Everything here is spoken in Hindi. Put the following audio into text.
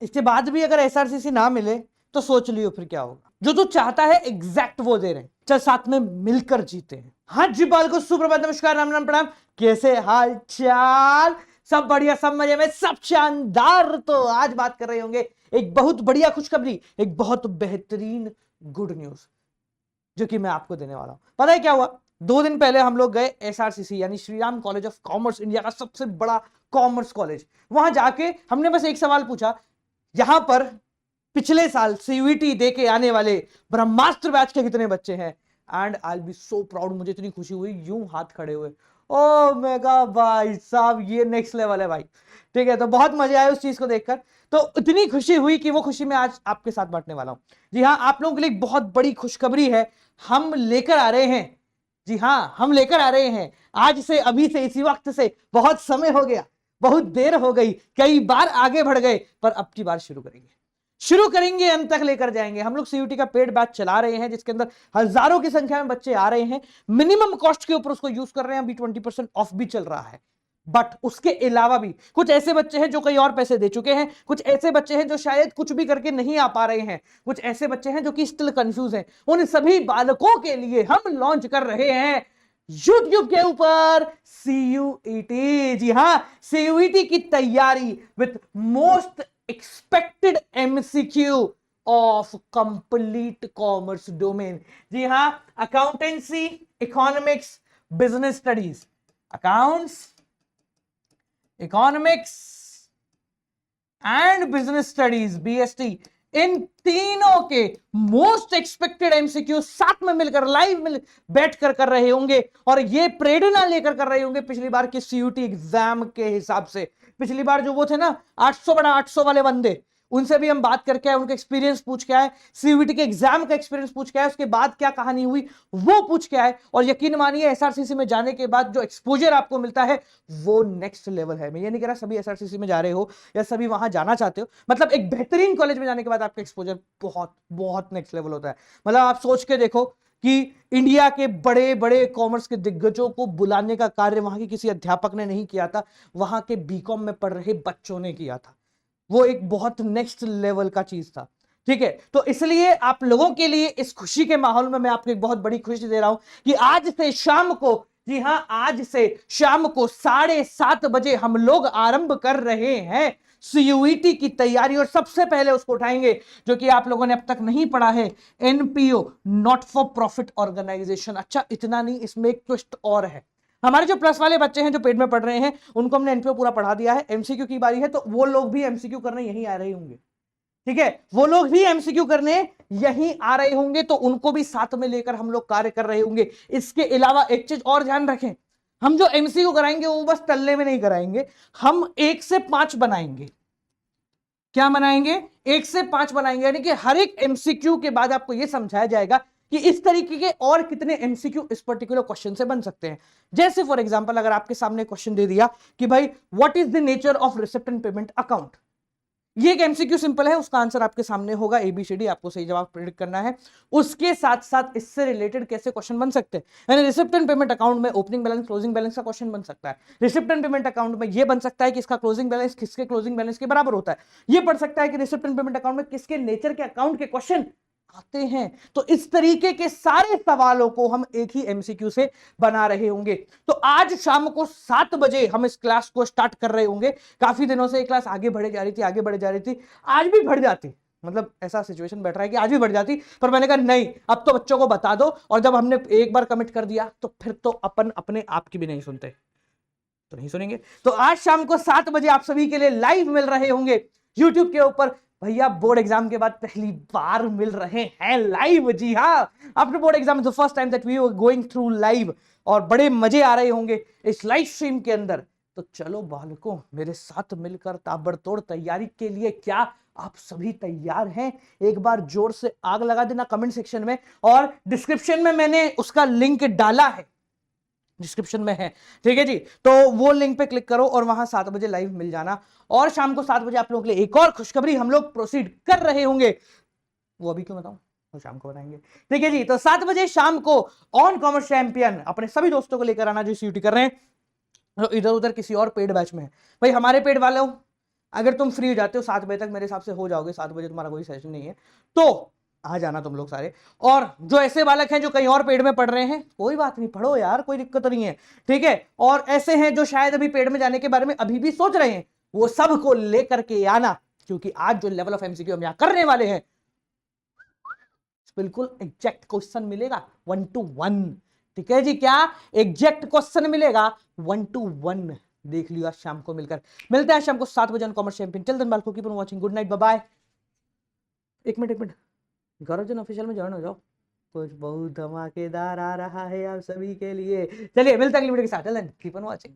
इसके बाद भी अगर एसआरसीसी ना मिले तो सोच लियो फिर क्या होगा। जो तू चाहता है एग्जैक्ट वो दे रहे हैं, चल साथ में मिलकर जीते हैं। हाँ जी बाल को सुप्रभात, नमस्कार, राम राम, प्रणाम। कैसे हाल चाल? सब बढ़िया, सब मजे में, सब शानदार। तो आज बात कर रहे होंगे एक बहुत बढ़िया खुशखबरी, एक बहुत बेहतरीन गुड न्यूज जो कि मैं आपको देने वाला हूं। पता है क्या हुआ? 2 दिन पहले हम लोग गए एसआरसीसी यानी Shri Ram college of commerce, India का सबसे बड़ा कॉमर्स कॉलेज। वहां जाके हमने बस एक सवाल पूछा, यहां पर पिछले साल सीयूईटी दे के आने वाले ब्रह्मास्त्र बैच के कितने बच्चे हैं? And I be so proud, मुझे इतनी खुशी हुई, यूं हाथ खड़े हुए। ओ मेगा भाई साहब, ये नेक्स्ट लेवल है भाई। ठीक है, तो बहुत मजा आया उस चीज को देखकर। तो इतनी खुशी हुई कि वो खुशी मैं आज आपके साथ बांटने वाला हूं। जी हाँ, आप लोगों के लिए एक बहुत बड़ी खुशखबरी है। हम लेकर आ रहे हैं, जी हाँ, हम लेकर आ रहे हैं आज से, अभी से, इसी वक्त से। बहुत समय हो गया, बहुत देर हो गई, कई बार आगे बढ़ गए, पर अब की बार शुरू करेंगे, अंत तक लेकर जाएंगे। हम लोग सीयूटी का पेड बैच चला रहे हैं जिसके अंदर हजारों की संख्या में बच्चे आ रहे हैं। मिनिमम कॉस्ट के ऊपर उसको यूज कर रहे हैं। अभी 20% ऑफ भी चल रहा है। बट उसके अलावा भी कुछ ऐसे बच्चे हैं जो कई और पैसे दे चुके हैं, कुछ ऐसे बच्चे हैं जो शायद कुछ भी करके नहीं आ पा रहे हैं, कुछ ऐसे बच्चे हैं जो कि स्टिल कंफ्यूज हैं। उन सभी बालकों के लिए हम लॉन्च कर रहे हैं YouTube के ऊपर सीयूईटी। जी हां, सीयूईटी की तैयारी with most expected MCQ of complete commerce domain. जी हां, accountancy, economics, business studies, accounts, economics and business studies, BST, इन तीनों के मोस्ट एक्सपेक्टेड एमसीक्यू साथ में मिलकर लाइव बैठ कर रहे होंगे। और ये प्रेरणा लेकर कर रहे होंगे पिछली बार के सीयूटी एग्जाम के हिसाब से। पिछली बार जो वो थे ना 800 बड़ा 800 वाले बंदे, उनसे भी हम बात करके आए, उनका एक्सपीरियंस पूछ के आए, सीयूटी के एग्जाम का एक्सपीरियंस पूछ के आए, उसके बाद क्या कहानी हुई वो पूछ के आए। और यकीन मानिए एसआरसीसी में जाने के बाद जो एक्सपोजर आपको मिलता है वो नेक्स्ट लेवल है। मैं ये नहीं कह रहा सभी एसआरसीसी में जा रहे हो या सभी वहां जाना चाहते हो, मतलब एक बेहतरीन कॉलेज में जाने के बाद आपका एक्सपोजर बहुत बहुत नेक्स्ट लेवल होता है। मतलब आप सोच के देखो कि इंडिया के बड़े बड़े कॉमर्स के दिग्गजों को बुलाने का कार्य वहां के किसी अध्यापक ने नहीं किया था, वहां के बीकॉम में पढ़ रहे बच्चों ने किया था। वो एक बहुत नेक्स्ट लेवल का चीज था। ठीक है, तो इसलिए आप लोगों के लिए इस खुशी के माहौल में मैं आपको एक बहुत बड़ी खुशी दे रहा हूं कि आज से शाम को, जी हां, आज से शाम को 7:30 बजे हम लोग आरंभ कर रहे हैं सीयूईटी की तैयारी। और सबसे पहले उसको उठाएंगे जो कि आप लोगों ने अब तक नहीं पढ़ा है, NPO, not for profit organisation. अच्छा, इतना नहीं, इसमें एक ट्विस्ट और है। हमारे जो प्लस वाले बच्चे हैं जो पेड में पढ़ रहे हैं उनको हमने एनपीओ पूरा पढ़ा दिया है। एमसीक्यू की बारी है तो वो लोग भी एमसीक्यू करने यहीं आ रहे होंगे। ठीक है, वो लोग भी एमसीक्यू करने यहीं आ रहे होंगे, तो उनको भी साथ में लेकर हम लोग कार्य कर रहे होंगे। इसके अलावा एक चीज और ध्यान रखें, हम जो एमसीक्यू कराएंगे वो बस टल्ले में नहीं कराएंगे, हम 1 से 5 बनाएंगे। क्या बनाएंगे? 1 से 5 बनाएंगे, यानी कि हर एक एमसीक्यू के बाद आपको यह समझाया जाएगा कि इस तरीके के और कितने एमसीक्यू इस पर्टिकुलर क्वेश्चन से बन सकते हैं। जैसे फॉर एग्जांपल अगर आपके सामने क्वेश्चन दे दिया कि भाई what is the nature of receipt and payment account, ये एक एमसीक्यू सिंपल है, उसका आंसर आपके सामने होगा, एबीसीडी, आपको सही जवाब प्रेडिक्ट करना है। उसके साथ साथ इससे रिलेटेड कैसे क्वेश्चन बन सकते हैं, यानी रिसिप्ट एंड पेमेंट अकाउंट में ओपनिंग बैलेंस, क्लोजिंग बैलेंस का क्वेश्चन बन सकता है। रिसिप्ट एंड पेमेंट अकाउंट में यह बन सकता है कि इसका क्लोजिंग बैलेंस किसके क्लोजिंग बैलेंस के बराबर होता है। यह पढ़ सकता है कि रिसिप्ट एंड पेमेंट अकाउंट में किसके नेचर के अकाउंट के क्वेश्चन आते हैं। तो इस तरीके के सारे सवालों को हम एक ही एमसीक्यू से बना रहे होंगे। तो आज शाम को 7 बजे हम इस क्लास को स्टार्ट कर रहे होंगे। काफी दिनों से ये क्लास आगे बढ़े जा रही थी, आगे बढ़े जा रही थी, आज भी बढ़ जाती, मतलब ऐसा सिचुएशन बैठ रहा है कि आज भी बढ़ जाती, पर मैंने कहा नहीं, अब तो बच्चों को बता दो। और जब हमने एक बार कमिट कर दिया तो फिर तो अपन अपने आप की भी नहीं सुनते, तो नहीं सुनेंगे। तो आज शाम को 7 बजे आप सभी के लिए लाइव मिल रहे होंगे यूट्यूब के ऊपर। भैया बोर्ड एग्जाम के बाद पहली बार मिल रहे हैं लाइव। जी हाँ, after board exam the first time that we are going through live, और बड़े मजे आ रहे होंगे इस लाइव स्ट्रीम के अंदर। तो चलो बालकों, मेरे साथ मिलकर ताबड़तोड़ तैयारी के लिए, क्या आप सभी तैयार हैं? एक बार जोर से आग लगा देना कमेंट सेक्शन में, और डिस्क्रिप्शन में मैंने उसका लिंक डाला है, डिस्क्रिप्शन में है। ठीक है जी, तो वो लिंक पे क्लिक करो और वहां 7 बजे लाइव मिल जाना। और शाम को 7 बजे आप लोगों के लिए एक और खुशखबरी हम लोग प्रोसीड कर रहे होंगे, वो अभी क्यों बताऊं, वो शाम को बताएंगे। ठीक है जी, तो 7 बजे शाम को ऑन कॉमर्स चैंपियन अपने सभी दोस्तों को लेकर आना जो सीयूटी कर रहे हैं, इधर उधर किसी और पेड बैच में है। भाई हमारे पेड वालों, अगर तुम फ्री हो जाते हो 7 बजे तक, मेरे हिसाब से हो जाओगे, 7 बजे तुम्हारा कोई सेशन नहीं है, तो आ जाना तुम लोग सारे। और जो ऐसे बालक हैं जो कहीं और पेड में पढ़ रहे हैं, कोई बात नहीं, पढ़ो यार, कोई दिक्कत नहीं है, ठीक है। और ऐसे हैं जो शायद अभी पेड में जाने के बारे में अभी भी सोच रहे हैं, वो सब को लेकर के आना, क्योंकि आज जो लेवल ऑफ एमसीक्यू हम यहां करने वाले हैं, बिल्कुल एग्जैक्ट क्वेश्चन मिलेगा 1 to 1, ठीक है जी। क्या एग्जैक्ट क्वेश्चन मिलेगा 1 to 1, देख लियो आज शाम को मिलकर। मिलते हैं शाम को 7 बजे कॉमर्स चैंपियन। टिल देन बालको keep on watching, good night, bye bye. एक मिनट, गौरव ऑफिशियल में ज्वाइन हो जाओ, कुछ बहुत धमाकेदार आ रहा है आप सभी के लिए। चलिए मिलते हैं अगली वीडियो के साथ, till then keep on watching.